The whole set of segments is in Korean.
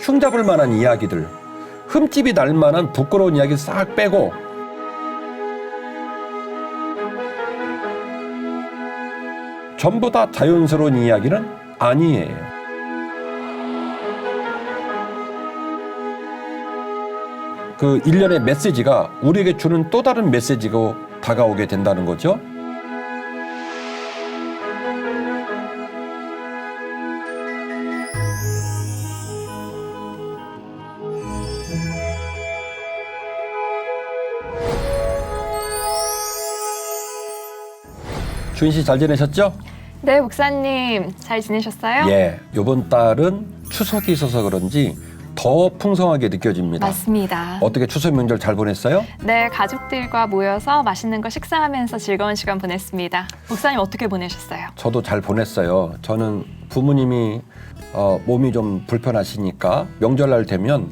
흉잡을 만한 이야기들, 흠집이 날 만한 부끄러운 이야기 싹 빼고 전부 다 자연스러운 이야기는 아니에요. 그 일련의 메시지가 우리에게 주는 또 다른 메시지가 다가오게 된다는 거죠. 주인 씨 잘 지내셨죠? 네, 목사님 잘 지내셨어요? 예, 이번 달은 추석이 있어서 그런지 더 풍성하게 느껴집니다. 맞습니다. 어떻게 추석 명절 잘 보냈어요? 네, 가족들과 모여서 맛있는 거 식사하면서 즐거운 시간 보냈습니다. 목사님 어떻게 보내셨어요? 저도 잘 보냈어요. 저는 부모님이 몸이 좀 불편하시니까 명절날 되면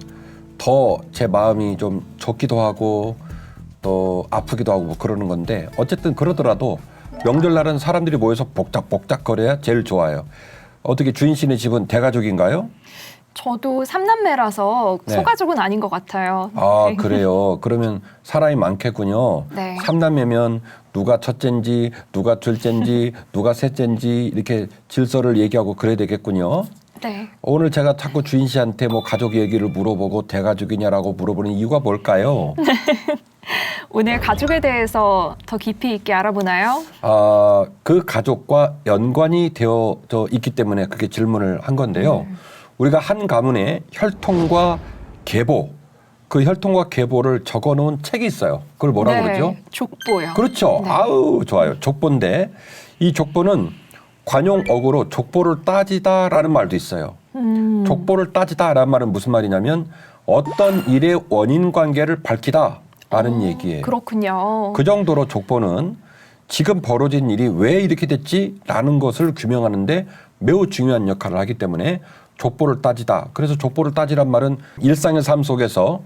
더 제 마음이 좀 좋기도 하고 또 아프기도 하고 뭐 그러는 건데 어쨌든 그러더라도 명절날은 사람들이 모여서 복작복작거려야 제일 좋아요. 어떻게 주인 씨네 집은 대가족인가요? 저도 삼남매라서 네. 소가족은 아닌 것 같아요. 아, 네. 그래요. 그러면 사람이 많겠군요. 네. 삼남매면 누가 첫째인지 누가 둘째인지 누가 셋째인지 이렇게 질서를 얘기하고 그래야 되겠군요. 네. 오늘 제가 자꾸 주인 씨한테 뭐 가족 얘기를 물어보고 대가족이냐라고 물어보는 이유가 뭘까요? 오늘 가족에 대해서 더 깊이 있게 알아보나요? 그 가족과 연관이 되어져 있기 때문에 그렇게 질문을 한 건데요. 우리가 한 가문의 혈통과 계보, 그 혈통과 계보를 적어놓은 책이 있어요. 그걸 뭐라고 네, 그러죠? 족보요. 그렇죠. 네. 아우 좋아요. 족보인데 이 족보는 관용어구로 족보를 따지다라는 말도 있어요. 족보를 따지다라는 말은 무슨 말이냐면 어떤 일의 원인 관계를 밝히다라는 얘기예요. 그렇군요. 그 정도로 족보는 지금 벌어진 일이 왜 이렇게 됐지라는 것을 규명하는데 매우 중요한 역할을 하기 때문에 족보를 따지다. 그래서 족보를 따지란 말은 일상의 삶 속에서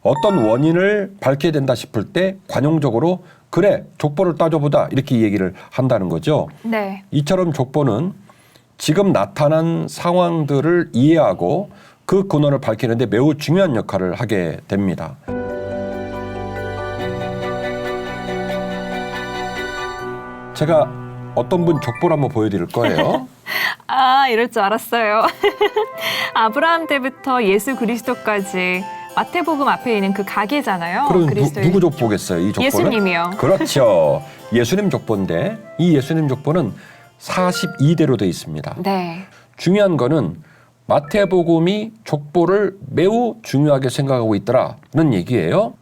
어떤 원인을 밝혀야 된다 싶을 때 관용적으로 그래 족보를 따져보자 이렇게 얘기를 한다는 거죠. 네. 이처럼 족보는 지금 나타난 상황들을 이해하고 그 근원을 밝히는데 매우 중요한 역할을 하게 됩니다. 제가 어떤 분 족보를 한번 보여드릴 거예요. 아, 이럴 줄 알았어요. 아브라함 때부터 예수 그리스도까지 마태복음 앞에 있는 그 가게잖아요. 그럼 그리스도의 누구 족보겠어요? 이 족보는? 예수님이요. 그렇죠. 예수님 족보인데 이 예수님 족보는 42대로 되어 있습니다. 네. 중요한 거는 마태복음이 족보를 매우 중요하게 생각하고 있더라는 얘기예요.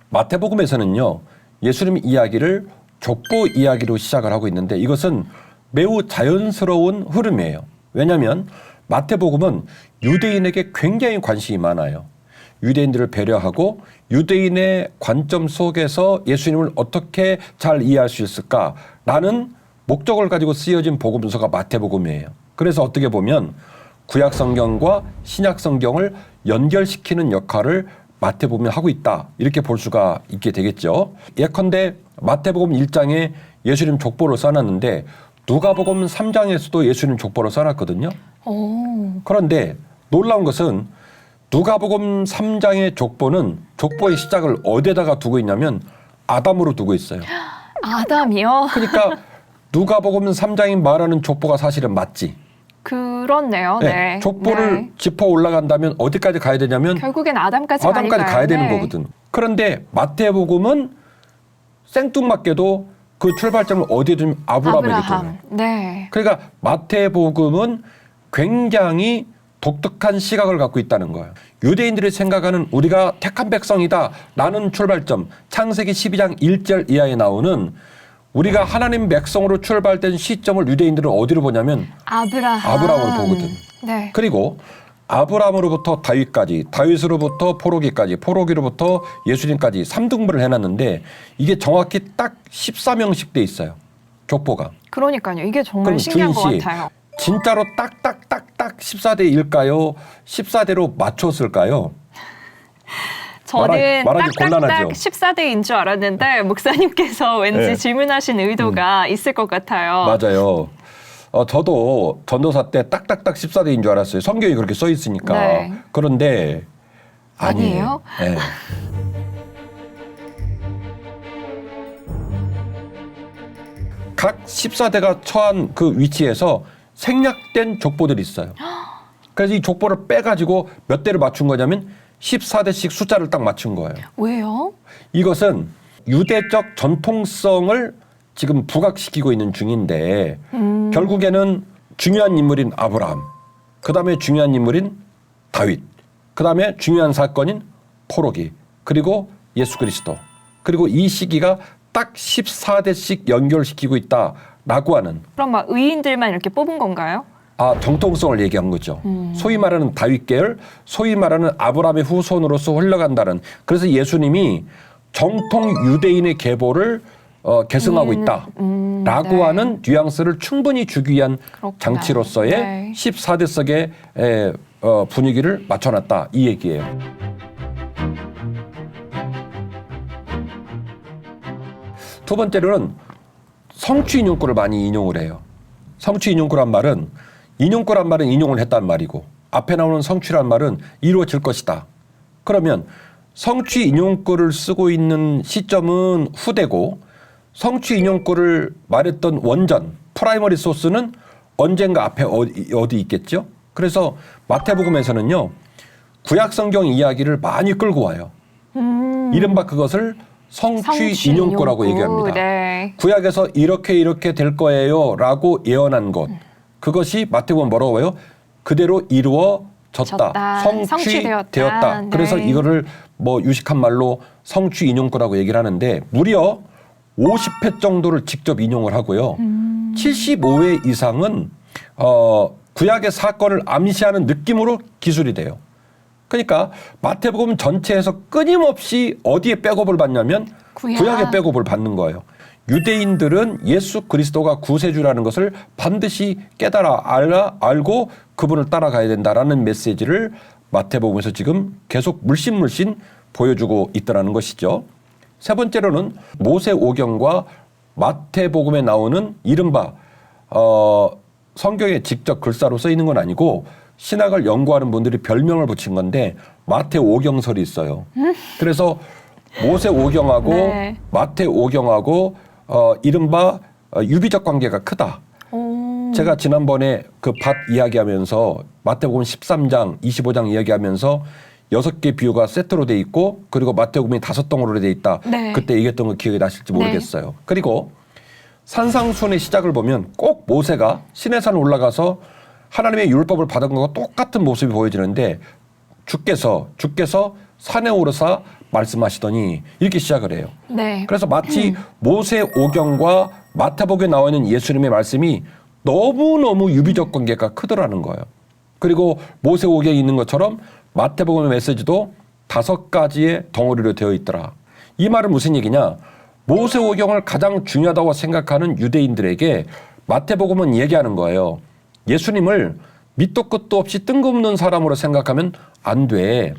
마태복음에서는요. 예수님 이야기를 족보 이야기로 시작을 하고 있는데 이것은 매우 자연스러운 흐름이에요. 왜냐하면 마태복음은 유대인에게 굉장히 관심이 많아요. 유대인들을 배려하고 유대인의 관점 속에서 예수님을 어떻게 잘 이해할 수 있을까라는 목적을 가지고 쓰여진 복음서가 마태복음이에요. 그래서 어떻게 보면 구약 성경과 신약 성경을 연결시키는 역할을 마태복음이 하고 있다. 이렇게 볼 수가 있게 되겠죠. 예컨대 마태복음 1장에 예수님 족보를 써놨는데 누가복음 3장에서도 예수님 족보를 써놨거든요. 오. 그런데 놀라운 것은 누가복음 3장의 족보는 족보의 시작을 어디에다가 두고 있냐면 아담으로 두고 있어요. 아담이요? 그러니까 누가복음 3장이 말하는 족보가 사실은 맞지. 그렇네요. 네. 족보를 네. 짚어 올라간다면 어디까지 가야 되냐면 결국엔 아담까지 가야 되는 네. 거거든. 그런데 마태복음은 생뚱맞게도 그 출발점을 어디에 두면 아브라함에게 둬요. 네. 그러니까 마태복음은 굉장히 독특한 시각을 갖고 있다는 거예요. 유대인들이 생각하는 우리가 택한 백성이다라는 출발점, 창세기 12장 1절 이하에 나오는 우리가 하나님 백성으로 출발된 시점을 유대인들은 어디로 보냐면 아브라함으로 보거든. 네. 그리고 아브라함으로부터 다윗까지, 다윗으로부터 포로기까지, 포로기로부터 예수님까지 3등분을 해놨는데 이게 정확히 딱 14명씩 돼 있어요. 족보가. 그러니까요. 이게 정말 그럼 신기한 주인 것 씨, 같아요. 진짜로 딱딱딱딱 14대일까요? 14대로 맞췄을까요? 저는 말하기 곤란하죠. 딱딱딱 14대인 줄 알았는데 목사님께서 왠지 네. 질문하신 의도가 있을 것 같아요. 맞아요. 저도 전도사 때 딱딱딱 14대인 줄 알았어요. 성경이 그렇게 써 있으니까. 네. 그런데 아니에요? 네. 각 14대가 처한 그 위치에서 생략된 족보들이 있어요. 그래서 이 족보를 빼가지고 몇 대를 맞춘 거냐면 14대씩 숫자를 딱 맞춘 거예요. 왜요? 이것은 유대적 전통성을 지금 부각시키고 있는 중인데 결국에는 중요한 인물인 아브라함, 그 다음에 중요한 인물인 다윗, 그 다음에 중요한 사건인 포로기, 그리고 예수 그리스도, 그리고 이 시기가 딱 14대씩 연결시키고 있다라고 하는 그럼 막 의인들만 이렇게 뽑은 건가요? 정통성을 얘기한 거죠. 소위 말하는 다윗 계열, 소위 말하는 아브라함의 후손으로서 흘러간다는. 그래서 예수님이 정통 유대인의 계보를 계승하고 있다라고 네. 하는 뉘앙스를 충분히 주기 위한 그렇구나. 장치로서의 네. 14대석의 분위기를 맞춰놨다 이 얘기예요. 두 번째로는 성취 인용구를 많이 인용을 해요. 성취 인용구란 말은 인용을 했단 말이고 앞에 나오는 성취란 말은 이루어질 것이다. 그러면 성취 인용구를 쓰고 있는 시점은 후대고 성취 인용구를 말했던 원전 프라이머리 소스는 언젠가 앞에 어디 있겠죠? 그래서 마태복음에서는요. 구약 성경 이야기를 많이 끌고 와요. 이른바 그것을 성취 인용구라고 얘기합니다. 네. 구약에서 이렇게 될 거예요 라고 예언한 것. 그것이 마태복음 뭐라고 해요? 그대로 이루어졌다. 성취되었다. 네. 그래서 이거를 뭐 유식한 말로 성취 인용구라고 얘기를 하는데 무려 50회 정도를 직접 인용을 하고요. 75회 이상은 구약의 사건을 암시하는 느낌으로 기술이 돼요. 그러니까 마태복음 전체에서 끊임없이 어디에 백업을 받냐면 구약에 백업을 받는 거예요. 유대인들은 예수 그리스도가 구세주라는 것을 반드시 깨달아 알고 그분을 따라가야 된다라는 메시지를 마태복음에서 지금 계속 물씬 보여주고 있다는 것이죠. 세 번째로는 모세오경과 마태복음에 나오는 이른바 성경에 직접 글자로 써 있는 건 아니고 신학을 연구하는 분들이 별명을 붙인 건데 마태오경설이 있어요. 그래서 모세오경하고 네. 마태오경하고 이른바 유비적 관계가 크다. 제가 지난번에 그 밭 이야기하면서 마태복음 13장, 25장 이야기하면서 6개 비유가 세트로 돼 있고 그리고 마태복음이 5덩어리로 돼 있다. 네. 그때 얘기했던 거 기억이 나실지 모르겠어요. 네. 그리고 산상순의 시작을 보면 꼭 모세가 시내산 올라가서 하나님의 율법을 받은 것과 똑같은 모습이 보여지는데 주께서 산에 오르사 말씀하시더니 이렇게 시작을 해요. 네. 그래서 마치 모세오경과 마태복음에 나와 있는 예수님의 말씀이 너무너무 유비적 관계가 크더라는 거예요. 그리고 모세오경에 있는 것처럼 마태복음의 메시지도 5가지의 덩어리로 되어 있더라. 이 말은 무슨 얘기냐? 모세오경을 가장 중요하다고 생각하는 유대인들에게 마태복음은 얘기하는 거예요. 예수님을 밑도 끝도 없이 뜬금없는 사람으로 생각하면 안 돼.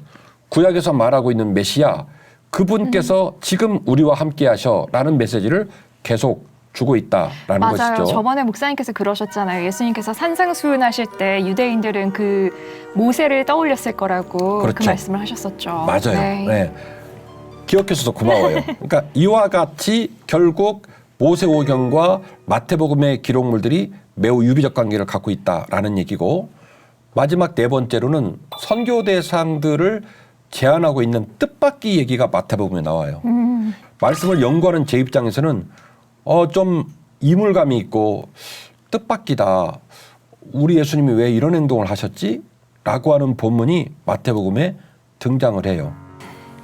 구약에서 말하고 있는 메시아, 그분께서 지금 우리와 함께 하셔라는 메시지를 계속 주고 있다라는 맞아요. 것이죠. 저번에 목사님께서 그러셨잖아요. 예수님께서 산상수훈하실 때 유대인들은 그 모세를 떠올렸을 거라고 그렇죠. 그 말씀을 하셨었죠. 맞아요. 네. 네. 기억해줘서 고마워요. 그러니까 이와 같이 결국 모세오경과 마태복음의 기록물들이 매우 유비적 관계를 갖고 있다라는 얘기고 마지막 네 번째로는 선교 대상들을 제안하고 있는 뜻밖의 얘기가 마태복음에 나와요. 말씀을 연구하는 제 입장에서는 좀 이물감이 있고 뜻밖이다. 우리 예수님이 왜 이런 행동을 하셨지? 라고 하는 본문이 마태복음에 등장을 해요.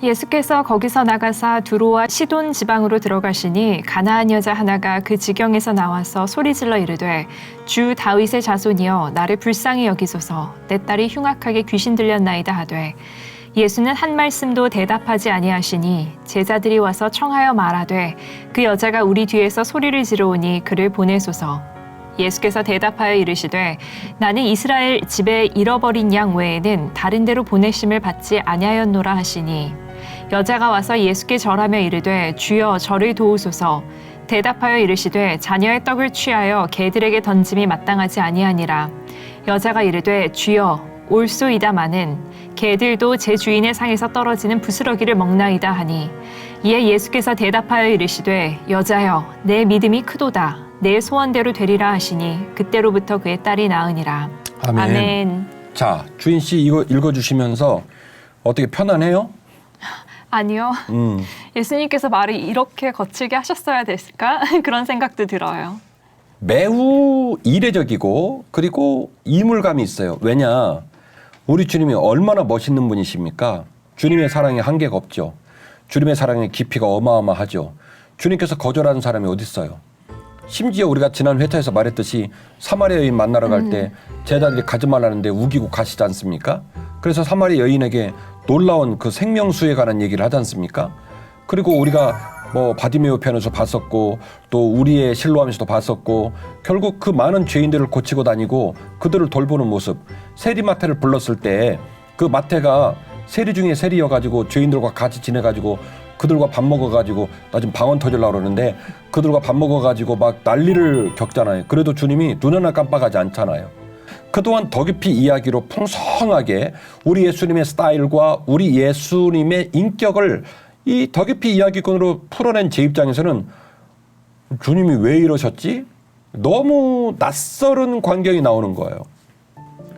예수께서 거기서 나가사 두로와 시돈 지방으로 들어가시니 가나안 여자 하나가 그 지경에서 나와서 소리질러 이르되 주 다윗의 자손이여 나를 불쌍히 여기소서 내 딸이 흉악하게 귀신 들렸나이다 하되 예수는 한 말씀도 대답하지 아니하시니 제자들이 와서 청하여 말하되 그 여자가 우리 뒤에서 소리를 지르오니 그를 보내소서. 예수께서 대답하여 이르시되 나는 이스라엘 집에 잃어버린 양 외에는 다른 데로 보내심을 받지 아니하였노라 하시니 여자가 와서 예수께 절하며 이르되 주여 저를 도우소서. 대답하여 이르시되 자녀의 떡을 취하여 개들에게 던짐이 마땅하지 아니하니라. 여자가 이르되 주여 올소이다마는 개들도 제 주인의 상에서 떨어지는 부스러기를 먹나이다 하니 이에 예수께서 대답하여 이르시되 여자여 내 믿음이 크도다 내 소원대로 되리라 하시니 그때로부터 그의 딸이 나으니라. 아멘. 아멘. 자, 주인 씨 이거 읽어주시면서 어떻게 편안해요? 아니요. 예수님께서 말을 이렇게 거칠게 하셨어야 됐을까? 그런 생각도 들어요. 매우 이례적이고 그리고 이물감이 있어요. 왜냐? 우리 주님이 얼마나 멋있는 분이십니까? 주님의 사랑에 한계가 없죠. 주님의 사랑의 깊이가 어마어마하죠. 주님께서 거절하는 사람이 어디 있어요? 심지어 우리가 지난 회차에서 말했듯이 사마리아 여인 만나러 갈 때 제자들이 가지 말라는데 우기고 가시지 않습니까? 그래서 사마리아 여인에게 놀라운 그 생명수에 관한 얘기를 하지 않습니까? 그리고 우리가 뭐 바디메오 편에서 봤었고 또 우리의 실로암에서도 봤었고 결국 그 많은 죄인들을 고치고 다니고 그들을 돌보는 모습. 세리마태를 불렀을 때 그 마태가 세리 중에 세리여가지고 죄인들과 같이 지내가지고 그들과 밥 먹어가지고 나 지금 방언 터질라 그러는데 그들과 밥 먹어가지고 막 난리를 겪잖아요. 그래도 주님이 눈 하나 깜빡하지 않잖아요. 그동안 더 깊이 이야기로 풍성하게 우리 예수님의 스타일과 우리 예수님의 인격을 이 더 깊이 이야기권으로 풀어낸 제 입장에서는 주님이 왜 이러셨지? 너무 낯설은 광경이 나오는 거예요.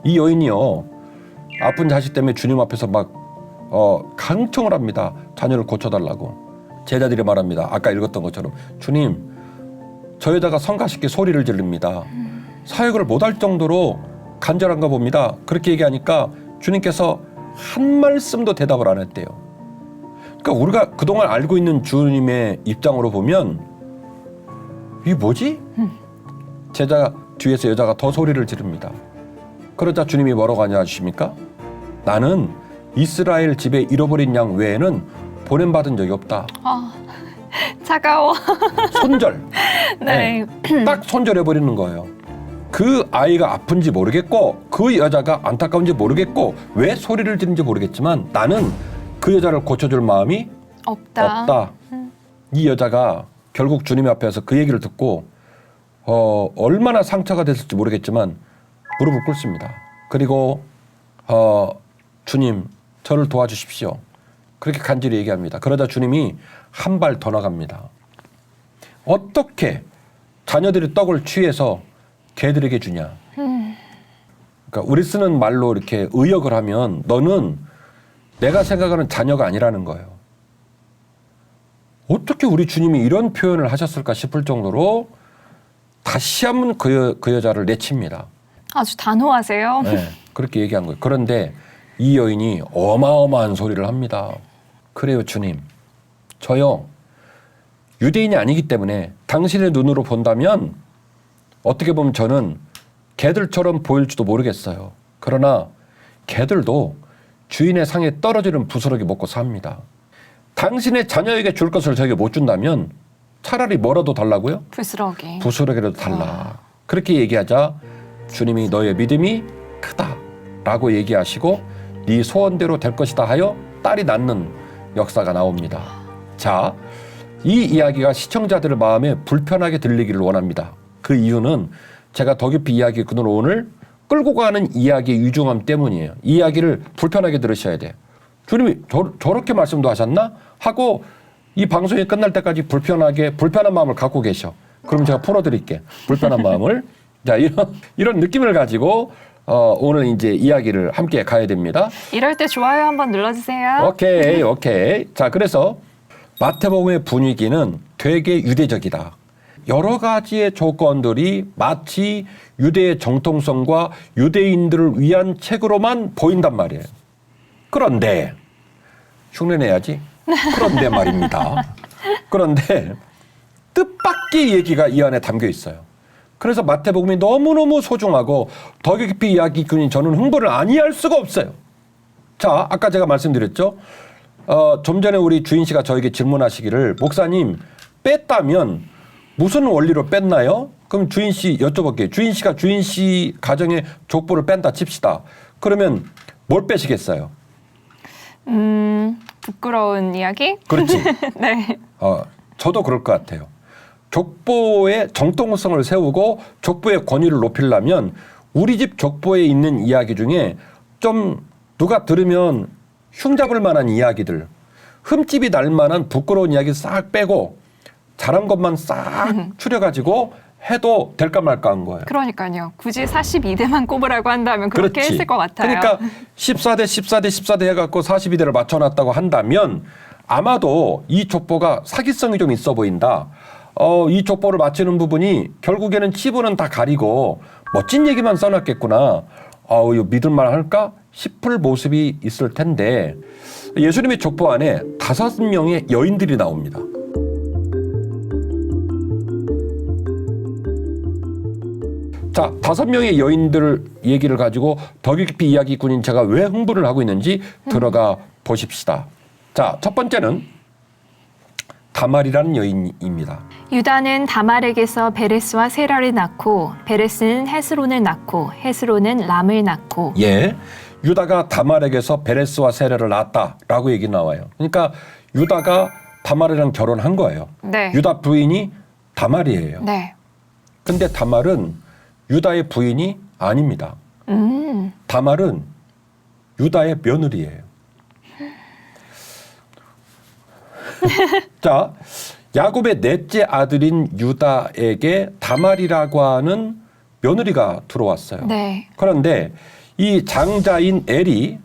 이 여인이요. 아픈 자식 때문에 주님 앞에서 막 간청을 합니다. 자녀를 고쳐달라고. 제자들이 말합니다. 아까 읽었던 것처럼 주님 저 여자가 성가시게 소리를 지릅니다. 사역을 못할 정도로 간절한가 봅니다. 그렇게 얘기하니까 주님께서 한 말씀도 대답을 안 했대요. 그러니까 우리가 그동안 알고 있는 주님의 입장으로 보면 이게 뭐지? 제자 뒤에서 여자가 더 소리를 지릅니다. 그러자 주님이 뭐라고 하십니까? 나는 이스라엘 집에 잃어버린 양 외에는 보냄받은 적이 없다. 차가워. 손절. 네. 딱 손절해버리는 거예요. 그 아이가 아픈지 모르겠고 그 여자가 안타까운지 모르겠고 왜 소리를 지르는지 모르겠지만 나는 그 여자를 고쳐줄 마음이 없다. 이 여자가 결국 주님 앞에서 그 얘기를 듣고 얼마나 상처가 됐을지 모르겠지만 무릎을 꿇습니다. 그리고 주님 저를 도와주십시오. 그렇게 간절히 얘기합니다. 그러자 주님이 한 발 더 나갑니다. 어떻게 자녀들이 떡을 취해서 개들에게 주냐. 그러니까 우리 쓰는 말로 이렇게 의역을 하면 너는 내가 생각하는 자녀가 아니라는 거예요. 어떻게 우리 주님이 이런 표현을 하셨을까 싶을 정도로 다시 한번 그 여자를 내칩니다. 아주 단호하세요. 네, 그렇게 얘기한 거예요. 그런데 이 여인이 어마어마한 소리를 합니다. 그래요 주님. 저요. 유대인이 아니기 때문에 당신의 눈으로 본다면 어떻게 보면 저는 개들처럼 보일지도 모르겠어요. 그러나 개들도 주인의 상에 떨어지는 부스러기 먹고 삽니다. 당신의 자녀에게 줄 것을 저에게 못 준다면 차라리 뭐라도 달라고요? 부스러기. 부스러기라도 달라. 그렇게 얘기하자 주님이 너의 믿음이 크다라고 얘기하시고 네 소원대로 될 것이다 하여 딸이 낳는 역사가 나옵니다. 자, 이 이야기가 시청자들의 마음에 불편하게 들리기를 원합니다. 그 이유는 제가 더 깊이 이야기꾼으로 오늘 끌고 가는 이야기의 유중함 때문이에요. 이 이야기를 불편하게 들으셔야 돼. 주님이 저렇게 말씀도 하셨나? 하고 이 방송이 끝날 때까지 불편한 마음을 갖고 계셔. 그럼 제가 풀어드릴게. 불편한 마음을. 자, 이런 느낌을 가지고 오늘 이제 이야기를 함께 가야 됩니다. 이럴 때 좋아요 한번 눌러주세요. 오케이. 자, 그래서 마태복음의 분위기는 되게 유대적이다. 여러 가지의 조건들이 마치 유대의 정통성과 유대인들을 위한 책으로만 보인단 말이에요. 그런데 흉내내야지. 그런데 말입니다. 그런데 뜻밖의 얘기가 이 안에 담겨 있어요. 그래서 마태복음이 너무너무 소중하고 더 깊이 이야기꾼이 저는 흥분을 아니할 수가 없어요. 자, 아까 제가 말씀드렸죠. 좀 전에 우리 주인 씨가 저에게 질문하시기를 목사님 뺐다면 무슨 원리로 뺐나요? 그럼 주인 씨 여쭤볼게요. 주인 씨가 주인 씨 가정의 족보를 뺀다 칩시다. 그러면 뭘 빼시겠어요? 부끄러운 이야기? 그렇지. 네. 저도 그럴 것 같아요. 족보의 정통성을 세우고 족보의 권위를 높이려면 우리 집 족보에 있는 이야기 중에 좀 누가 들으면 흉잡을 만한 이야기들, 흠집이 날 만한 부끄러운 이야기 싹 빼고 잘한 것만 싹 추려가지고 해도 될까 말까 한 거예요. 그러니까요. 굳이 42대만 꼽으라고 한다면 그렇게 그렇지. 했을 것 같아요. 그러니까 14대 14대 14대 해갖고 42대를 맞춰놨다고 한다면 아마도 이 족보가 사기성이 좀 있어 보인다. 이 족보를 맞추는 부분이 결국에는 치부는 다 가리고 멋진 얘기만 써놨겠구나. 이거 믿을만 할까 싶을 모습이 있을 텐데 예수님의 족보 안에 5명의 여인들이 나옵니다. 자, 5명의 여인들 얘기를 가지고 더 깊이 이야기꾼인 제가 왜 흥분을 하고 있는지 들어가 보십시다. 자, 첫 번째는 다말이라는 여인입니다. 유다는 다말에게서 베레스와 세라를 낳고 베레스는 헤스론을 낳고 헤스론은 람을 낳고 예, 유다가 다말에게서 베레스와 세라를 낳았다라고 얘기 나와요. 그러니까 유다가 다말이랑 결혼한 거예요. 네. 유다 부인이 다말이에요. 네. 근데 다말은 유다의 부인이 아닙니다. 다말은 유다의 며느리예요. 자, 야곱의 넷째 아들인 유다에게 다말이라고 하는 며느리가 들어왔어요. 네. 그런데 이 장자인 엘이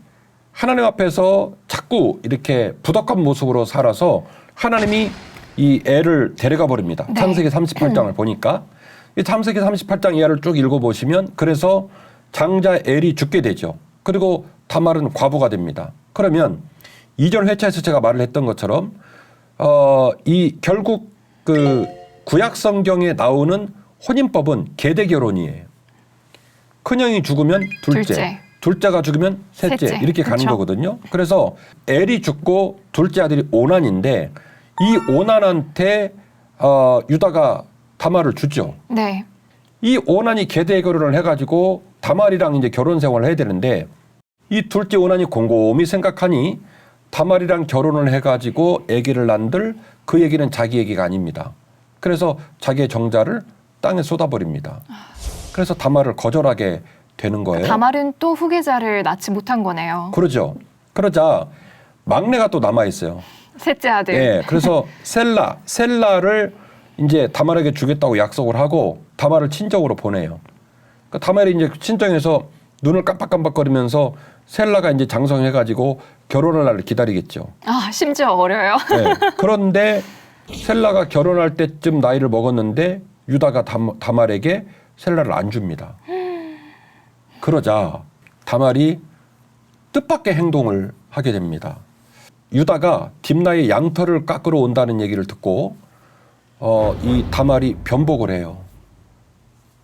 하나님 앞에서 자꾸 이렇게 부덕한 모습으로 살아서 하나님이 이 엘을 데려가 버립니다. 네. 창세기 38장을 보니까 이 창세기 38장 이하를 쭉 읽어보시면 그래서 장자 엘이 죽게 되죠. 그리고 다말은 과부가 됩니다. 그러면 이전 회차에서 제가 말을 했던 것처럼 이 결국 그 구약 성경에 나오는 혼인법은 계대 결혼이에요. 큰형이 죽으면 둘째가 죽으면 셋째 이렇게 가는 그쵸. 거거든요. 그래서 엘이 죽고 둘째 아들이 오난인데 이 오난한테 유다가 다말을 주죠. 네. 이 오난이 계대 결혼을 해가지고 다말이랑 이제 결혼 생활을 해야 되는데 이 둘째 오난이 곰곰이 생각하니 다말이랑 결혼을 해가지고 아기를 낳은들 그 얘기는 자기 얘기가 아닙니다. 그래서 자기의 정자를 땅에 쏟아버립니다. 그래서 다말을 거절하게 되는 거예요. 다말은 또 후계자를 낳지 못한 거네요. 그러죠. 그러자 막내가 또 남아 있어요. 셋째 아들. 예, 그래서 셀라를 이제 다말에게 주겠다고 약속을 하고 다말을 친정으로 보내요. 그러니까 다말이 이제 친정에서 눈을 깜빡깜빡거리면서 셀라가 이제 장성해가지고 결혼할 날을 기다리겠죠. 아, 심지어 어려요. 네. 그런데 셀라가 결혼할 때쯤 나이를 먹었는데 유다가 다말에게 셀라를 안 줍니다. 그러자 다말이 뜻밖의 행동을 하게 됩니다. 유다가 딥나의 양털을 깎으러 온다는 얘기를 듣고 이 다말이 변복을 해요.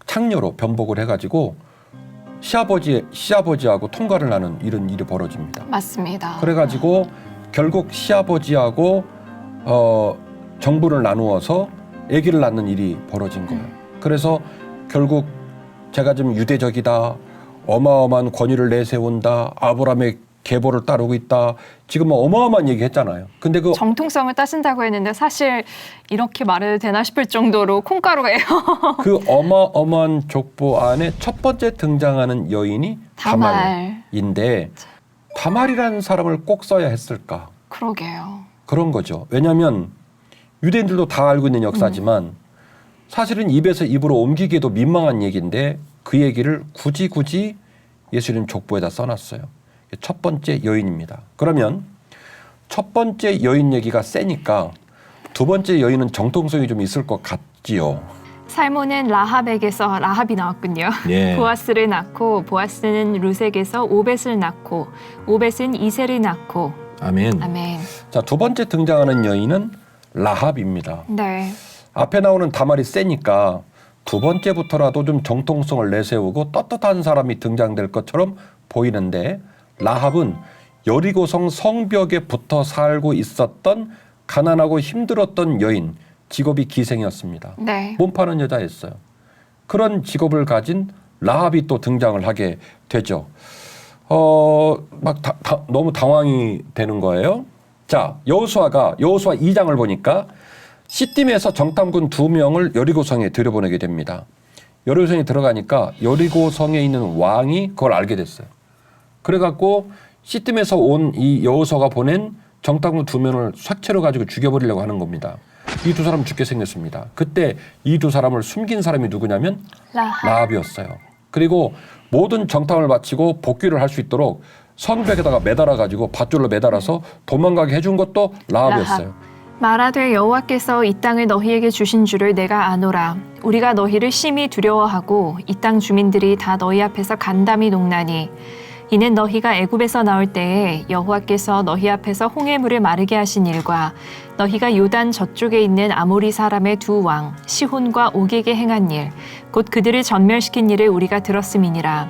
창녀로 변복을 해가지고 시아버지하고 통과를 하는 이런 일이 벌어집니다. 맞습니다. 그래가지고 결국 시아버지하고 정부를 나누어서 아기를 낳는 일이 벌어진 거예요. 그래서 결국 제가 좀 유대적이다, 어마어마한 권위를 내세운다, 아브라함의 계보를 따르고 있다. 지금 어마어마한 얘기 했잖아요. 근데 그 정통성을 따진다고 했는데 사실 이렇게 말해도 되나 싶을 정도로 콩가루예요. 그 어마어마한 족보 안에 첫 번째 등장하는 여인이 다말. 다말인데 다말이라는 사람을 꼭 써야 했을까? 그러게요. 그런 거죠. 왜냐하면 유대인들도 다 알고 있는 역사지만 사실은 입에서 입으로 옮기기도 민망한 얘기인데 그 얘기를 굳이 예수님 족보에다 써놨어요. 첫 번째 여인입니다. 그러면 첫 번째 여인 얘기가 세니까 두 번째 여인은 정통성이 좀 있을 것 같지요. 살몬은 라합에게서 라합이 나왔군요. 예. 보아스를 낳고 보아스는 루색에서 오벳을 낳고 오벳은 이셀을 낳고 아멘. 아멘. 자, 두 번째 등장하는 여인은 라합입니다. 네. 앞에 나오는 다말이 세니까 두 번째부터라도 좀 정통성을 내세우고 떳떳한 사람이 등장될 것처럼 보이는데 라합은 여리고성 성벽에 붙어 살고 있었던 가난하고 힘들었던 여인, 직업이 기생이었습니다. 네. 몸 파는 여자였어요. 그런 직업을 가진 라합이 또 등장을 하게 되죠. 너무 당황이 되는 거예요. 자, 여호수아 2장을 보니까 시딤에서 정탐꾼 2명을 여리고성에 들여보내게 됩니다. 여리고성에 들어가니까 여리고성에 있는 왕이 그걸 알게 됐어요. 그래갖고 시딤에서 온 이 여호수아가 보낸 정탐꾼 2명을 쇠체로 가지고 죽여버리려고 하는 겁니다. 이 두 사람 죽게 생겼습니다. 그때 이 두 사람을 숨긴 사람이 누구냐면 라합이었어요. 그리고 모든 정탐을 마치고 복귀를 할 수 있도록 성벽에다가 매달아가지고 밧줄로 매달아서 도망가게 해준 것도 라합이었어요. 말하되 여호와께서 이 땅을 너희에게 주신 줄을 내가 아노라. 우리가 너희를 심히 두려워하고 이 땅 주민들이 다 너희 앞에서 간담이 녹나니 이는 너희가 애굽에서 나올 때에 여호와께서 너희 앞에서 홍해물을 마르게 하신 일과 너희가 요단 저쪽에 있는 아모리 사람의 2왕 시혼과 옥에게 행한 일 곧 그들을 전멸시킨 일을 우리가 들었음이니라.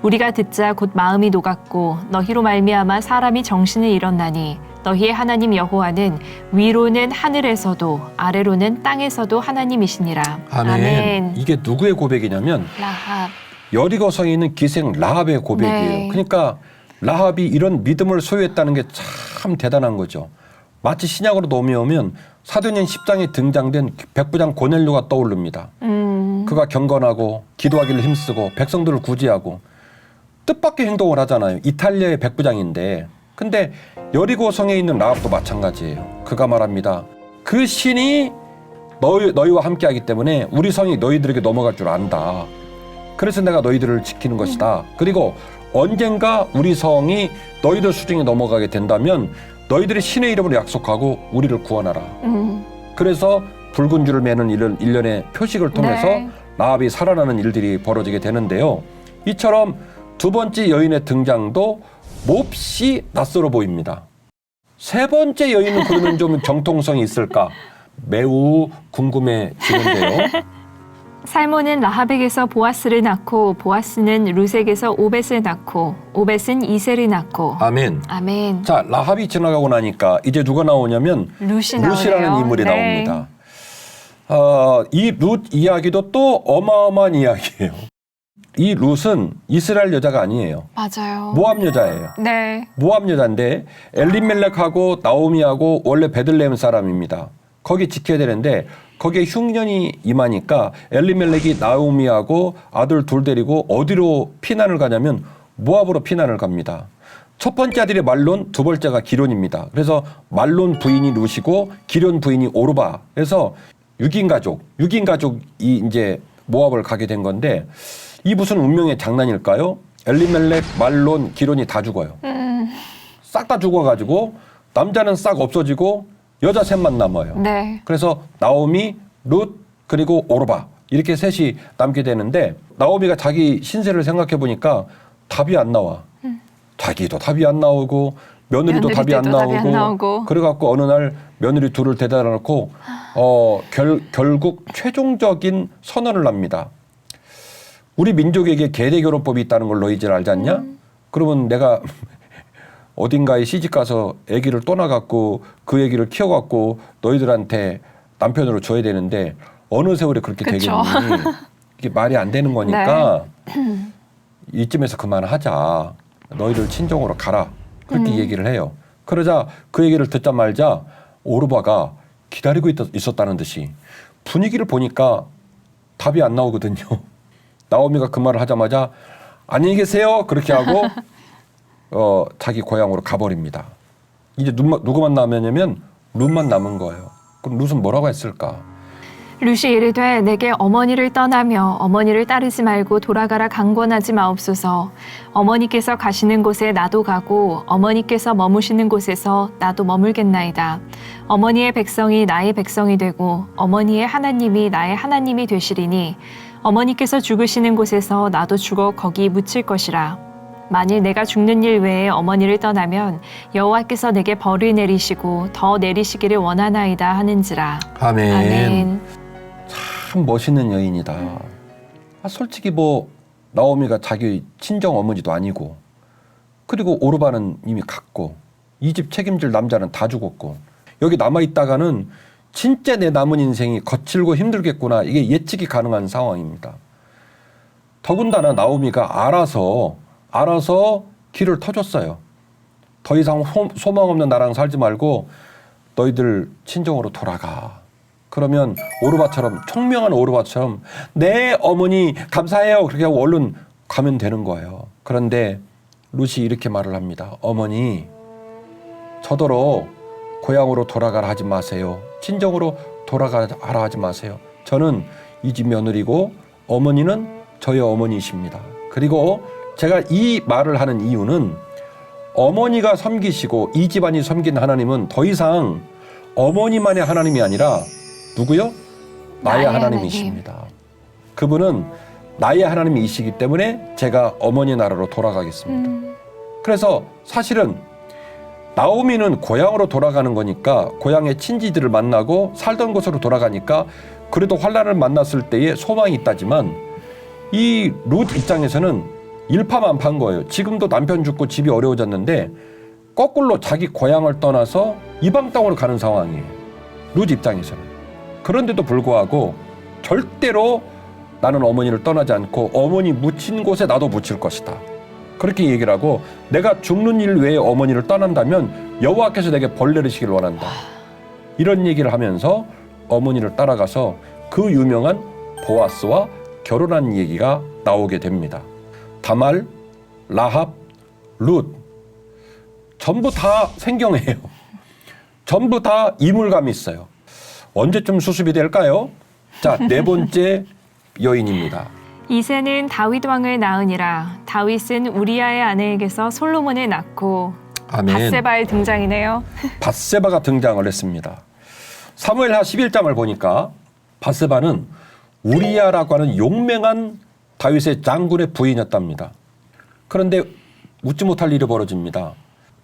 우리가 듣자 곧 마음이 녹았고 너희로 말미암아 사람이 정신을 잃었나니 너희의 하나님 여호와는 위로는 하늘에서도 아래로는 땅에서도 하나님이시니라. 아멘. 이게 누구의 고백이냐면 라합. 여리고성에 있는 기생 라합의 고백이에요. 네. 그러니까 라합이 이런 믿음을 소유했다는 게 참 대단한 거죠. 마치 신약으로 넘어오면 사도행전 10장에 등장된 백부장 고넬료가 떠오릅니다. 그가 경건하고 기도하기를 힘쓰고 백성들을 구제하고 뜻밖의 행동을 하잖아요. 이탈리아의 백부장인데. 근데 여리고성에 있는 라합도 마찬가지예요. 그가 말합니다. 그 신이 너희와 함께하기 때문에 우리 성이 너희들에게 넘어갈 줄 안다. 그래서 내가 너희들을 지키는 것이다. 그리고 언젠가 우리 성이 너희들 수중에 넘어가게 된다면 너희들이 신의 이름으로 약속하고 우리를 구원하라. 그래서 붉은 줄을 매는 일련의 표식을 통해서 라합이 살아나는 일들이 벌어지게 되는데요. 이처럼 두 번째 여인의 등장도 몹시 낯설어 보입니다. 세 번째 여인은 그러면 좀 정통성이 있을까? 매우 궁금해지는데요. 살몬은 라합에게서 보아스를 낳고 보아스는 룻에게서 오벳을 낳고 오벳은 이셀을 낳고 아멘. 아멘. 자, 라합이 지나가고 나니까 이제 누가 나오냐면 룻이라는 인물이 나옵니다. 이 룻 이야기도 또 어마어마한 이야기예요. 이 룻은 이스라엘 여자가 아니에요. 맞아요. 모압 여자예요. 네. 모압 여자인데 엘리멜렉하고 나오미하고 원래 베들레헴 사람입니다. 거기 지켜야 되는데 거기에 흉년이 임하니까 엘리멜렉이 나오미하고 아들 둘 데리고 어디로 피난을 가냐면 모압으로 피난을 갑니다. 첫 번째 아들이 말론, 두 번째가 기론입니다. 그래서 말론 부인이 룻이고 기론 부인이 오르바. 그래서 6인 가족이 이제 모압을 가게 된 건데 이 무슨 운명의 장난일까요? 엘리멜렉, 말론, 기론이 다 죽어요. 싹 다 죽어가지고 남자는 싹 없어지고 여자 셋만 남아요. 네. 그래서 나오미, 룻, 그리고 오르바 이렇게 셋이 남게 되는데 나오미가 자기 신세를 생각해 보니까 답이 안 나와. 자기도 답이 안 나오고 며느리도 답이 안 나오고 그래갖고 어느 날 며느리 둘을 데려다 놓고 결국 최종적인 선언을 합니다. 우리 민족에게 계대결혼법이 있다는 걸 너희들 알지 않냐? 그러면 내가 어딘가에 시집가서 아기를 또 낳아갖고 그 아기를 키워갖고 너희들한테 남편으로 줘야 되는데 어느 세월에 그렇게 그쵸. 되겠니? 이게 말이 안 되는 거니까 이쯤에서 그만하자. 너희들 친정으로 가라. 그렇게 얘기를 해요. 그러자 그 얘기를 듣자 말자 오르바가 기다리고 있었다는 듯이 분위기를 보니까 답이 안 나오거든요. 나오미가 그 말을 하자마자 안녕히 계세요. 그렇게 하고 자기 고향으로 가버립니다. 이제 누구만 남았냐면 룻만 남은 거예요. 그럼 룻은 뭐라고 했을까? 룻이 이르되 내게 어머니를 떠나며 어머니를 따르지 말고 돌아가라 강권하지 마옵소서. 어머니께서 가시는 곳에 나도 가고 어머니께서 머무시는 곳에서 나도 머물겠나이다. 어머니의 백성이 나의 백성이 되고 어머니의 하나님이 나의 하나님이 되시리니 어머니께서 죽으시는 곳에서 나도 죽어 거기 묻힐 것이라. 만일 내가 죽는 일 외에 어머니를 떠나면 여호와께서 내게 벌을 내리시고 더 내리시기를 원하나이다 하는지라. 아멘. 아멘. 참 멋있는 여인이다. 솔직히 나오미가 자기 친정 어머니도 아니고 그리고 오르바는 이미 갔고 이 집 책임질 남자는 다 죽었고 여기 남아있다가는 진짜 내 남은 인생이 거칠고 힘들겠구나. 이게 예측이 가능한 상황입니다. 더군다나 나오미가 알아서 길을 터줬어요. 더 이상 소망 없는 나랑 살지 말고 너희들 친정으로 돌아가. 그러면 오르바처럼 총명한 오르바처럼 네 어머니 감사해요 그렇게 하고 얼른 가면 되는 거예요. 그런데 룻이 이렇게 말을 합니다. 어머니 저더러 고향으로 돌아가라 하지 마세요. 친정으로 돌아가라 하지 마세요. 저는 이 집 며느리고 어머니는 저의 어머니이십니다. 그리고 제가 이 말을 하는 이유는 어머니가 섬기시고 이 집안이 섬긴 하나님은 더 이상 어머니만의 하나님이 아니라 누구요? 나의 하나님이십니다. 그분은 나의 하나님이시기 때문에 제가 어머니 나라로 돌아가겠습니다. 그래서 사실은 나오미는 고향으로 돌아가는 거니까 고향의 친지들을 만나고 살던 곳으로 돌아가니까 그래도 환난을 만났을 때에 소망이 있다지만 이 룻 입장에서는 일파만파인 거예요. 지금도 남편 죽고 집이 어려워졌는데 거꾸로 자기 고향을 떠나서 이방 땅으로 가는 상황이에요. 룻 입장에서는. 그런데도 불구하고 절대로 나는 어머니를 떠나지 않고 어머니 묻힌 곳에 나도 묻힐 것이다. 그렇게 얘기를 하고 내가 죽는 일 외에 어머니를 떠난다면 여호와께서 내게 벌 내리시길 원한다. 이런 얘기를 하면서 어머니를 따라가서 그 유명한 보아스와 결혼한 얘기가 나오게 됩니다. 다말, 라합, 룻 전부 다 생경해요. 전부 다 이물감이 있어요. 언제쯤 수습이 될까요? 자, 네 번째 여인입니다. 이새는 다윗 왕을 낳으니라. 다윗은 우리아의 아내에게서 솔로몬을 낳고. 아멘. 밧세바의 등장이네요. 밧세바가 등장을 했습니다. 사무엘하 11장을 보니까 밧세바는 우리아라고 하는 용맹한 다윗의 장군의 부인이었답니다. 그런데 웃지 못할 일이 벌어집니다.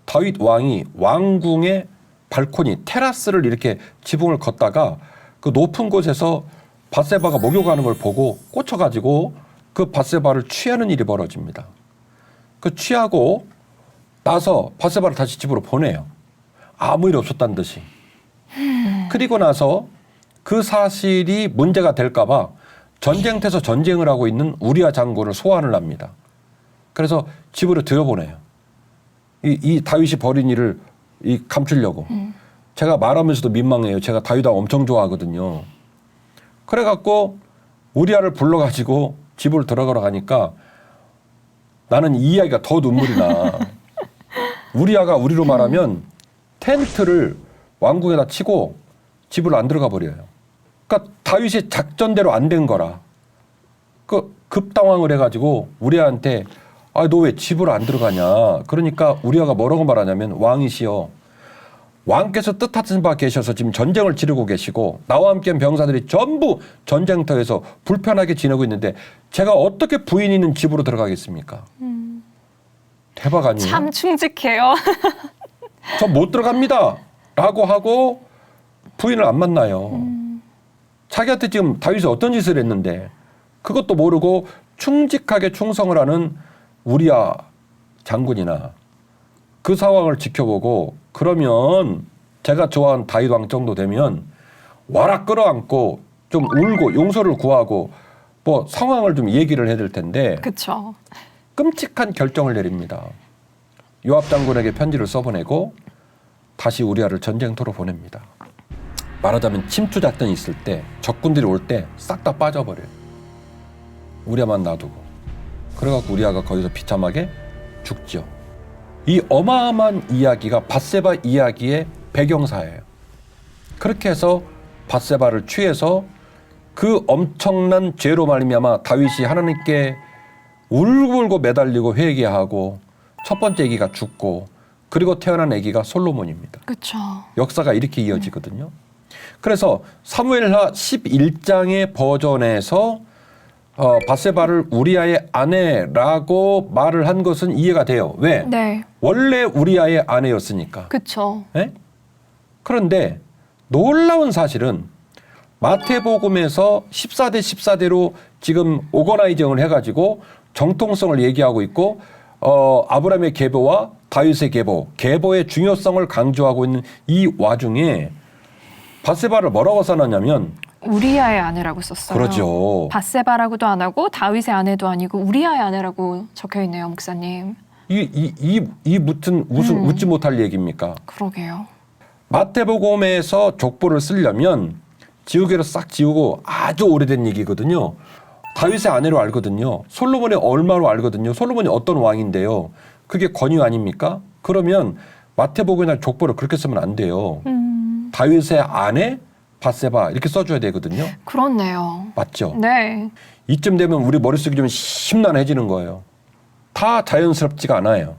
다윗 왕이 왕궁의 발코니, 테라스를 이렇게 지붕을 걷다가 그 높은 곳에서 밧세바가 목욕하는 걸 보고 꽂혀가지고 그 밧세바를 취하는 일이 벌어집니다. 그 취하고 나서 밧세바를 다시 집으로 보내요. 아무 일 없었다는 듯이. 그리고 나서 그 사실이 문제가 될까봐 전쟁터에서 전쟁을 하고 있는 우리아 장군을 소환을 합니다. 그래서 집으로 들여보내요. 이 다윗이 벌인 일을 감추려고. 제가 말하면서도 민망해요. 제가 다윗 왕 엄청 좋아하거든요. 그래갖고 우리아를 불러가지고 집을 들어가러 가니까 나는 이 이야기가 더 눈물이 나. 우리아가 우리로 말하면 텐트를 왕궁에다 치고 집을 안 들어가 버려요. 그러니까 다윗의 작전대로 안 된 거라. 그 급당황을 해가지고 우리아한테 아, 너 왜 집을 안 들어가냐. 그러니까 우리아가 뭐라고 말하냐면 왕이시여 왕께서 뜻하신 바 계셔서 지금 전쟁을 치르고 계시고 나와 함께한 병사들이 전부 전쟁터에서 불편하게 지내고 있는데 제가 어떻게 부인 있는 집으로 들어가겠습니까? 대박 아니에요? 참 충직해요. 저 못 들어갑니다. 라고 하고 부인을 안 만나요. 자기한테 지금 다윗이 어떤 짓을 했는데 그것도 모르고 충직하게 충성을 하는 우리아 장군이나 그 상황을 지켜보고 그러면 제가 좋아하는 다윗 왕 정도 되면 와라 끌어안고 좀 울고 용서를 구하고 뭐 상황을 좀 얘기를 해야 될 텐데 그렇죠. 끔찍한 결정을 내립니다. 요압 장군에게 편지를 써보내고 다시 우리아를 전쟁터로 보냅니다. 말하자면 침투 작전이 있을 때 적군들이 올 때 싹 다 빠져버려요. 우리아만 놔두고. 그래갖고 우리아가 거기서 비참하게 죽죠. 이 어마어마한 이야기가 밧세바 이야기의 배경사예요. 그렇게 해서 밧세바를 취해서 그 엄청난 죄로 말미암아 다윗이 하나님께 울고불고 매달리고 회개하고 첫 번째 아기가 죽고 그리고 태어난 아기가 솔로몬입니다. 그렇죠. 역사가 이렇게 이어지거든요. 그래서 사무엘하 11장의 버전에서 밧세바를 우리아의 아내라고 말을 한 것은 이해가 돼요. 왜? 네. 원래 우리아의 아내였으니까. 그렇죠. 네? 그런데 놀라운 사실은 마태복음에서 14대 14대로 지금 오거나이징을 해가지고 정통성을 얘기하고 있고 아브라함의 계보와 다윗의 계보의 중요성을 강조하고 있는 이 와중에 밧세바를 뭐라고 써놨냐면 우리아의 아내라고 썼어요. 그러죠. 밧세바라고도 안 하고 다윗의 아내도 아니고 우리아의 아내라고 적혀 있네요, 목사님. 이 무슨 웃지 못할 얘기입니까? 그러게요. 마태복음에서 족보를 쓰려면 지우개로 싹 지우고 아주 오래된 얘기거든요. 다윗의 아내로 알거든요. 솔로몬의 얼마로 알거든요. 솔로몬이 어떤 왕인데요. 그게 권위 아닙니까? 그러면 마태복음이나 족보를 그렇게 쓰면 안 돼요. 다윗의 아내 밧세바 이렇게 써줘야 되거든요. 그렇네요. 맞죠? 네. 이쯤 되면 우리 머릿속이 좀 심란해지는 거예요. 다 자연스럽지가 않아요.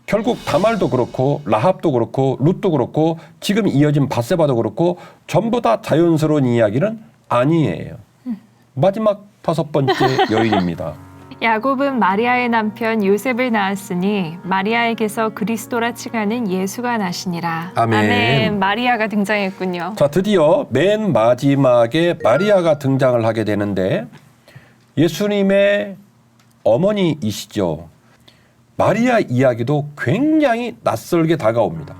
결국 다말도 그렇고 라합도 그렇고 룻도 그렇고 지금 이어진 밧세바도 그렇고 전부 다 자연스러운 이야기는 아니에요. 마지막 5번째 여인입니다. 야곱은 마리아의 남편 요셉을 낳았으니 마리아에게서 그리스도라 칭하는 예수가 나시니라. 아멘. 마리아가 등장했군요. 자, 드디어 맨 마지막에 마리아가 등장을 하게 되는데 예수님의 어머니이시죠. 마리아 이야기도 굉장히 낯설게 다가옵니다.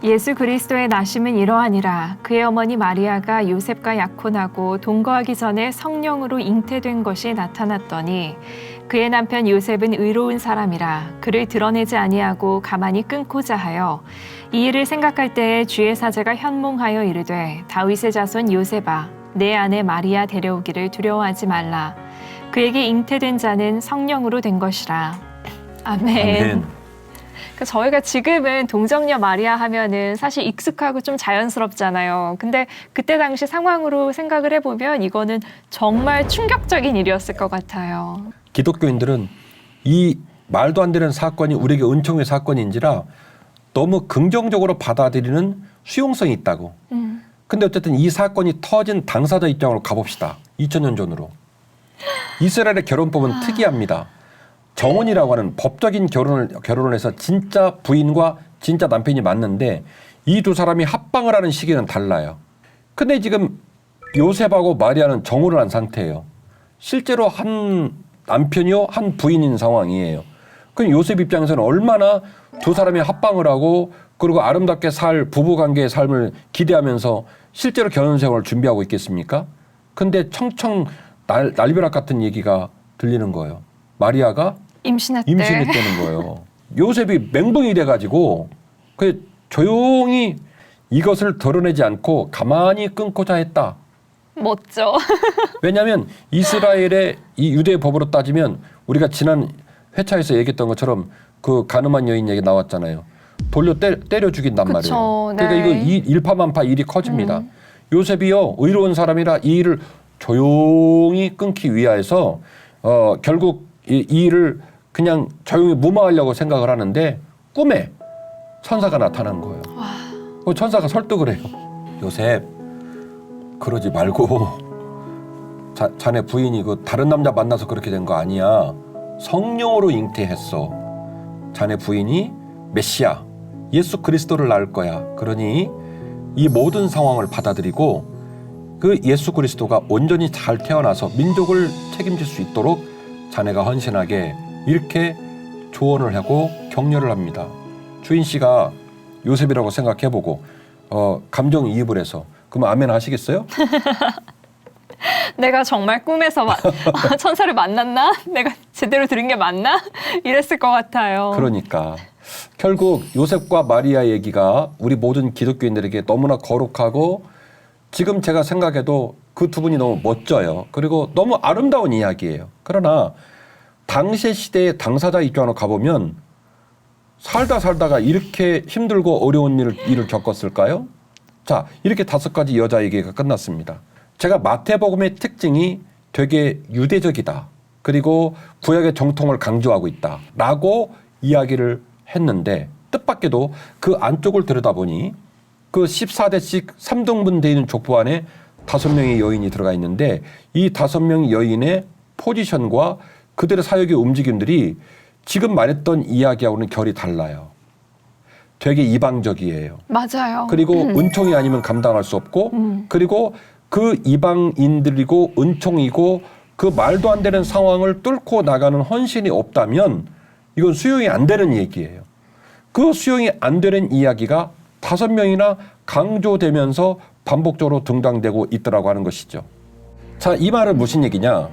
예수 그리스도의 나심은 이러하니라. 그의 어머니 마리아가 요셉과 약혼하고 동거하기 전에 성령으로 잉태된 것이 나타났더니 그의 남편 요셉은 의로운 사람이라 그를 드러내지 아니하고 가만히 끊고자 하여 이 일을 생각할 때에 주의 사제가 현몽하여 이르되 다윗의 자손 요셉아 내 아내 마리아 데려오기를 두려워하지 말라. 그에게 잉태된 자는 성령으로 된 것이라. 아멘. 저희가 지금은 동정녀 마리아 하면은 사실 익숙하고 좀 자연스럽잖아요. 근데 그때 당시 상황으로 생각을 해보면 이거는 정말 충격적인 일이었을 것 같아요. 기독교인들은 이 말도 안 되는 사건이 우리에게 은총의 사건인지라 너무 긍정적으로 받아들이는 수용성이 있다고. 근데 어쨌든 이 사건이 터진 당사자 입장으로 가봅시다. 2000년 전으로. 이스라엘의 결혼법은 특이합니다. 정혼이라고 하는 법적인 결혼을 해서 진짜 부인과 진짜 남편이 맞는데 이 두 사람이 합방을 하는 시기는 달라요. 근데 지금 요셉하고 마리아는 정혼을 한 상태예요. 실제로 한 남편이요, 한 부인인 상황이에요. 그럼 요셉 입장에서는 얼마나 두 사람이 합방을 하고 그리고 아름답게 살 부부관계의 삶을 기대하면서 실제로 결혼 생활을 준비하고 있겠습니까? 근데 청청 날벼락 같은 얘기가 들리는 거예요. 마리아가 임신했다는 거예요. 요셉이 맹붕이 돼가지고 그 조용히 이것을 드러내지 않고 가만히 끊고자 했다. 멋져. 왜냐하면 이스라엘의 이 유대의 법으로 따지면 우리가 지난 회차에서 얘기했던 것처럼 그 가늠한 여인 얘기 나왔잖아요. 돌려 때려 죽인단 그쵸, 말이에요. 그러니까 네. 이거 일파만파 일이 커집니다. 요셉이요 의로운 사람이라 이 일을 조용히 끊기 위하여서 결국 이 일을 그냥 조용히 무마하려고 생각을 하는데 꿈에 천사가 나타난 거예요. 천사가 설득을 해요. 요셉 그러지 말고 자네 부인이 그 다른 남자 만나서 그렇게 된 거 아니야. 성령으로 잉태했어. 자네 부인이 메시아 예수 그리스도를 낳을 거야. 그러니 이 모든 상황을 받아들이고 그 예수 그리스도가 온전히 잘 태어나서 민족을 책임질 수 있도록 자네가 헌신하게 이렇게 조언을 하고 격려를 합니다. 주인 씨가 요셉이라고 생각해보고 감정이입을 해서 그러면 아멘 하시겠어요? 내가 정말 꿈에서 천사를 만났나? 내가 제대로 들은 게 맞나? 이랬을 것 같아요. 그러니까 결국 요셉과 마리아 얘기가 우리 모든 기독교인들에게 너무나 거룩하고 지금 제가 생각해도 그 두 분이 너무 멋져요. 그리고 너무 아름다운 이야기예요. 그러나 당시의 시대의 당사자 입장으로 가보면 살다가 이렇게 힘들고 어려운 일을 겪었을까요? 자, 이렇게 5가지 여자 얘기가 끝났습니다. 제가 마태복음의 특징이 되게 유대적이다. 그리고 구약의 정통을 강조하고 있다. 라고 이야기를 했는데 뜻밖에도 그 안쪽을 들여다보니 그 14대씩 3등분 되어 있는 족보 안에 5명의 여인이 들어가 있는데 이 5명의 여인의 포지션과 그들의 사역의 움직임들이 지금 말했던 이야기하고는 결이 달라요. 되게 이방적이에요. 맞아요. 그리고 은총이 아니면 감당할 수 없고 그리고 그 이방인들이고 은총이고 그 말도 안 되는 상황을 뚫고 나가는 헌신이 없다면 이건 수용이 안 되는 얘기예요. 그 수용이 안 되는 이야기가 5명이나 강조되면서 반복적으로 등장되고 있더라고 하는 것이죠. 자, 이 말은 무슨 얘기냐?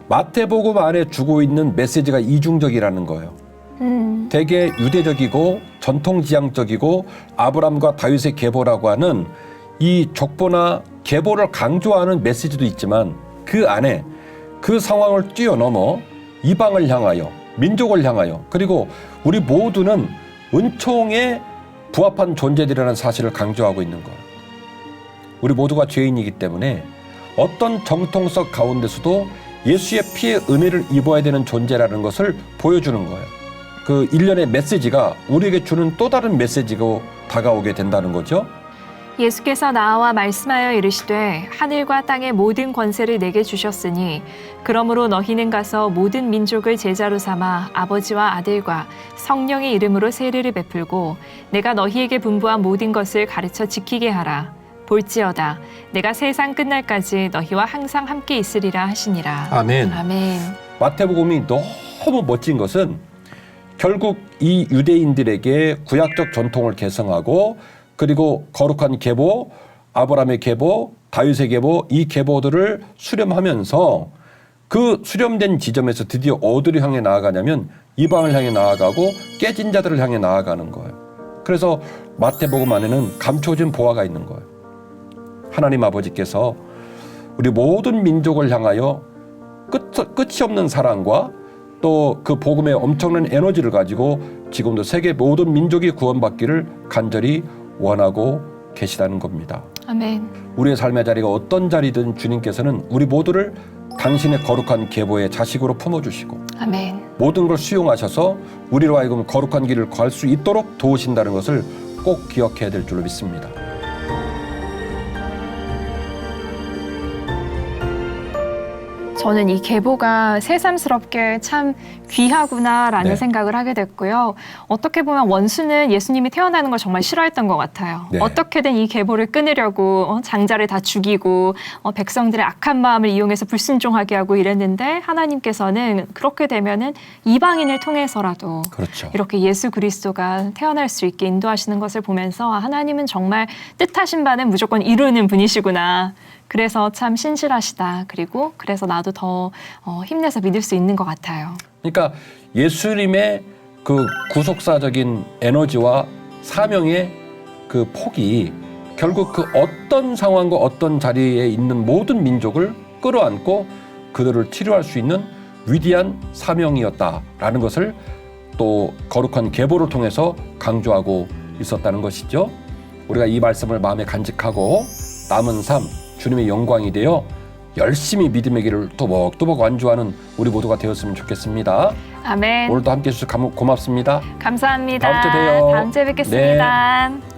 마태복음 안에 주고 있는 메시지가 이중적이라는 거예요. 되게 유대적이고 전통지향적이고 아브람과 다윗의 계보라고 하는 이 족보나 계보를 강조하는 메시지도 있지만 그 안에 그 상황을 뛰어넘어 이방을 향하여 민족을 향하여 그리고 우리 모두는 은총에 부합한 존재들이라는 사실을 강조하고 있는 거예요. 우리 모두가 죄인이기 때문에 어떤 정통성 가운데서도 예수의 피의 은혜를 입어야 되는 존재라는 것을 보여주는 거예요. 그 일련의 메시지가 우리에게 주는 또 다른 메시지가 다가오게 된다는 거죠. 예수께서 나와 말씀하여 이르시되 하늘과 땅의 모든 권세를 내게 주셨으니 그러므로 너희는 가서 모든 민족을 제자로 삼아 아버지와 아들과 성령의 이름으로 세례를 베풀고 내가 너희에게 분부한 모든 것을 가르쳐 지키게 하라. 볼지어다 내가 세상 끝날까지 너희와 항상 함께 있으리라 하시니라. 아멘. 아멘. 마태복음이 너무 멋진 것은 결국 이 유대인들에게 구약적 전통을 계승하고 그리고 거룩한 계보, 아브라함의 계보, 다윗의 계보, 이 계보들을 수렴하면서 그 수렴된 지점에서 드디어 어디를 향해 나아가냐면 이방을 향해 나아가고 깨진 자들을 향해 나아가는 거예요. 그래서 마태복음 안에는 감춰진 보화가 있는 거예요. 하나님 아버지께서 우리 모든 민족을 향하여 끝이 없는 사랑과 또 그 복음의 엄청난 에너지를 가지고 지금도 세계 모든 민족이 구원받기를 간절히 원하고 계시다는 겁니다. 아멘. 우리의 삶의 자리가 어떤 자리든 주님께서는 우리 모두를 당신의 거룩한 계보의 자식으로 품어주시고 아멘. 모든 걸 수용하셔서 우리로 하여금 거룩한 길을 갈 수 있도록 도우신다는 것을 꼭 기억해야 될 줄로 믿습니다. 저는 이 계보가 새삼스럽게 참 귀하구나라는 네. 생각을 하게 됐고요. 어떻게 보면 원수는 예수님이 태어나는 걸 정말 싫어했던 것 같아요. 네. 어떻게든 이 계보를 끊으려고 장자를 다 죽이고 백성들의 악한 마음을 이용해서 불순종하게 하고 이랬는데 하나님께서는 그렇게 되면은 이방인을 통해서라도 그렇죠. 이렇게 예수 그리스도가 태어날 수 있게 인도하시는 것을 보면서 하나님은 정말 뜻하신 바는 무조건 이루는 분이시구나. 그래서 참 신실하시다. 그리고 그래서 나도 더 힘내서 믿을 수 있는 것 같아요. 그러니까 예수님의 그 구속사적인 에너지와 사명의 그 폭이 결국 그 어떤 상황과 어떤 자리에 있는 모든 민족을 끌어안고 그들을 치료할 수 있는 위대한 사명이었다라는 것을 또 거룩한 계보를 통해서 강조하고 있었다는 것이죠. 우리가 이 말씀을 마음에 간직하고 남은 삶 주님의 영광이 되어 열심히 믿음의 길을 또박또박 완주하는 우리 모두가 되었으면 좋겠습니다. 아멘. 오늘도 함께해 주셔서 고맙습니다. 감사합니다. 다음 주에 봬요. 다음 주에 뵙겠습니다. 네.